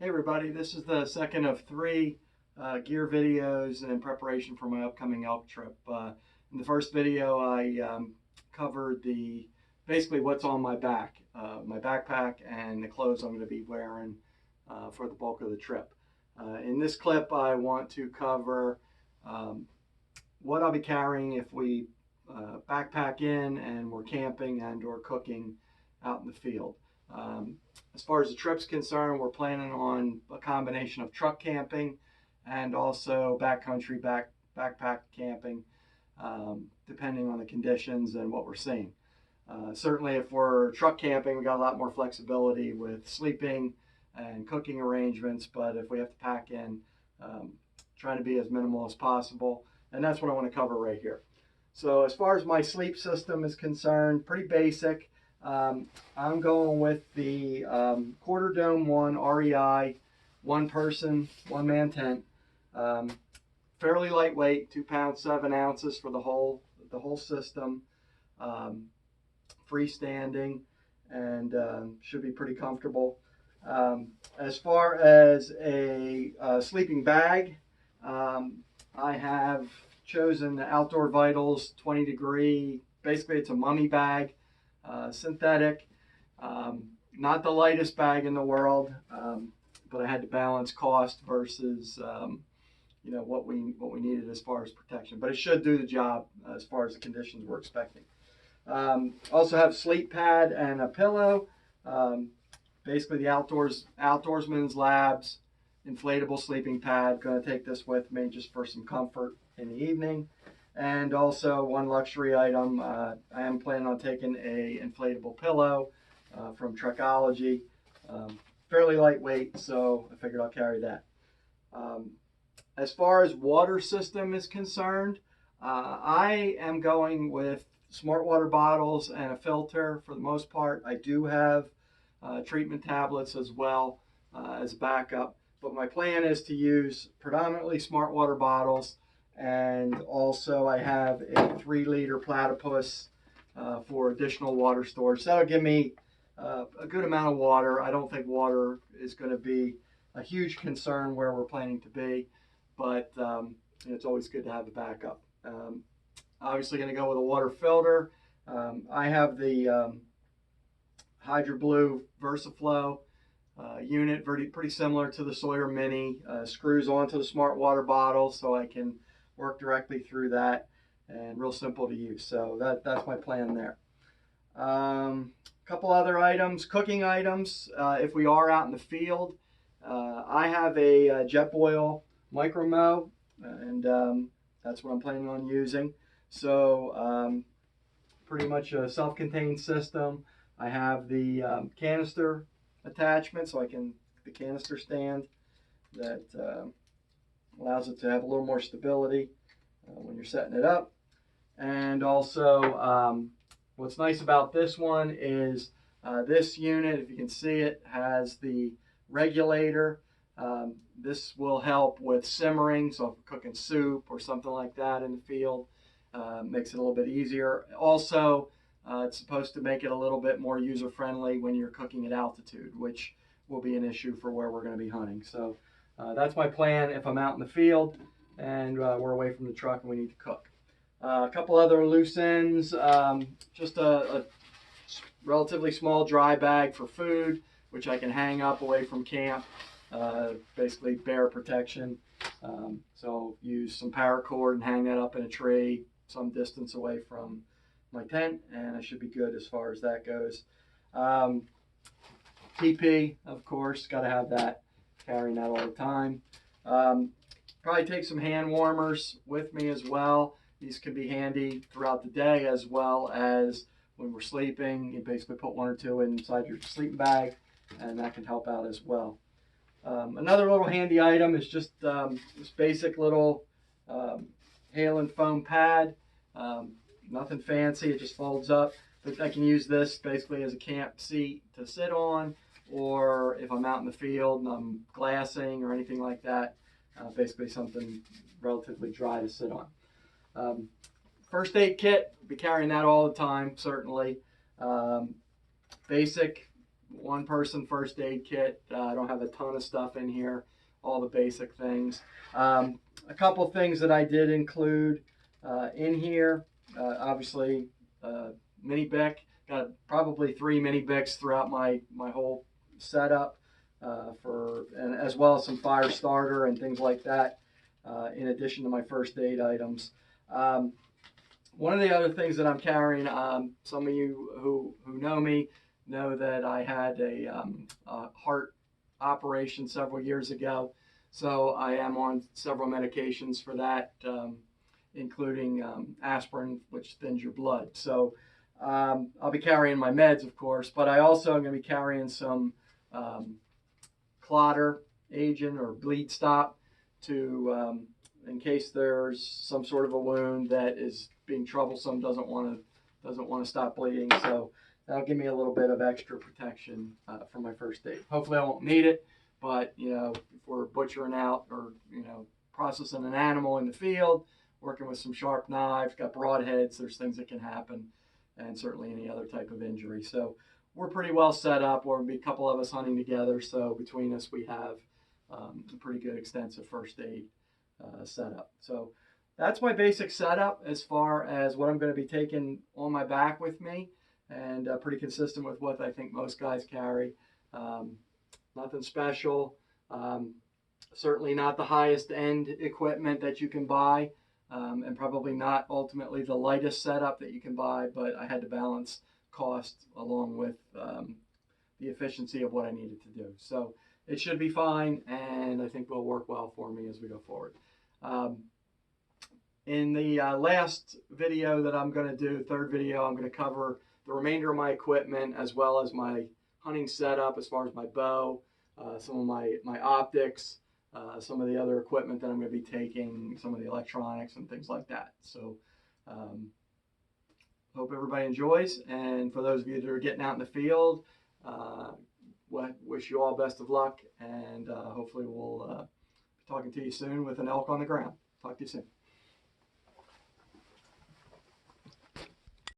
Hey everybody, this is the second of three gear videos in preparation for my upcoming elk trip. In the first video I covered basically what's on my back, my backpack and the clothes I'm going to be wearing for the bulk of the trip. In this clip I want to cover what I'll be carrying if we backpack in and we're camping and or cooking out in the field. As far as the trip's concerned, we're planning on a combination of truck camping and also backcountry backpack camping, depending on the conditions and what we're seeing. Certainly if we're truck camping, we got a lot more flexibility with sleeping and cooking arrangements, but if we have to pack in, trying to be as minimal as possible, and that's what I want to cover right here. So as far as my sleep system is concerned, pretty basic. I'm going with the Quarter Dome 1 REI, one person, one man tent. Fairly lightweight, 2 pounds 7 ounces for the whole system. Freestanding and should be pretty comfortable. As far as a sleeping bag, I have chosen the Outdoor Vitals 20 degree. Basically, it's a mummy bag. Synthetic, not the lightest bag in the world, but I had to balance cost versus what we needed as far as protection. But it should do the job as far as the conditions we're expecting. Also have sleep pad and a pillow. Basically the Outdoorsman's Labs inflatable sleeping pad. Going to take this with me just for some comfort in the evening. And also one luxury item, I am planning on taking a inflatable pillow from Trekology. Fairly lightweight, so I figured I'll carry that. As far as water system is concerned, I am going with smart water bottles and a filter for the most part. I do have treatment tablets as well as backup, but my plan is to use predominantly smart water bottles. And also I have a 3-liter platypus for additional water storage. So that'll give me a good amount of water. I don't think water is going to be a huge concern where we're planning to be, but it's always good to have a backup. Obviously going to go with a water filter. I have the Hydro Blue VersaFlow unit, pretty similar to the Sawyer Mini. Screws onto the smart water bottle so I can work directly through that, and real simple to use. So that's my plan there. Couple other items, cooking items. If we are out in the field, I have a Jetboil micro-mow, and that's what I'm planning on using. So pretty much a self-contained system. I have the canister attachment, so the canister stand that allows it to have a little more stability when you're setting it up. And also, what's nice about this one is this unit, if you can see it, has the regulator. This will help with simmering, so if we're cooking soup or something like that in the field, makes it a little bit easier. Also, it's supposed to make it a little bit more user-friendly when you're cooking at altitude, which will be an issue for where we're going to be hunting. So that's my plan if I'm out in the field and we're away from the truck and we need to cook. A couple other loose ends, just a relatively small dry bag for food, which I can hang up away from camp, basically bear protection. So use some paracord and hang that up in a tree some distance away from my tent, and I should be good as far as that goes. TP, of course, got to have that. Carrying that all the time. Probably take some hand warmers with me as well. These can be handy throughout the day as well as when we're sleeping. You basically put 1 or 2 inside your sleeping bag, and that can help out as well. Another little handy item is just this basic little hail and foam pad. Nothing fancy, it just folds up. But I can use this basically as a camp seat to sit on, or if I'm out in the field and I'm glassing or anything like that, basically something relatively dry to sit on. First aid kit, be carrying that all the time, certainly. Basic one person first aid kit. I don't have a ton of stuff in here, all the basic things. A couple things that I did include in here, obviously mini Bic. Got probably 3 mini Bics throughout my whole setup, and as well as some fire starter and things like that, in addition to my first aid items. One of the other things that I'm carrying, some of you who know me know that I had a heart operation several years ago, so I am on several medications for that, including aspirin, which thins your blood. So I'll be carrying my meds, of course, but I also am going to be carrying some clotter agent or bleed stop to, in case there's some sort of a wound that is being troublesome, doesn't want to stop bleeding. So that'll give me a little bit of extra protection for my first aid. Hopefully I won't need it, but if we're butchering out or processing an animal in the field, working with some sharp knives, got broadheads, there's things that can happen, and certainly any other type of injury. So we're pretty well set up. We'll be a couple of us hunting together, so between us we have a pretty good extensive first aid setup. So that's my basic setup as far as what I'm going to be taking on my back with me, and pretty consistent with what I think most guys carry. Nothing special. Certainly not the highest end equipment that you can buy, and probably not ultimately the lightest setup that you can buy, but I had to balance cost along with the efficiency of what I needed to do. So it should be fine, and I think will work well for me as we go forward. In the last video that I'm going to do, third video, I'm going to cover the remainder of my equipment as well as my hunting setup as far as my bow, some of my optics, some of the other equipment that I'm going to be taking, some of the electronics and things like that. So hope everybody enjoys, and for those of you that are getting out in the field, wish you all best of luck, and hopefully we'll be talking to you soon with an elk on the ground. Talk to you soon.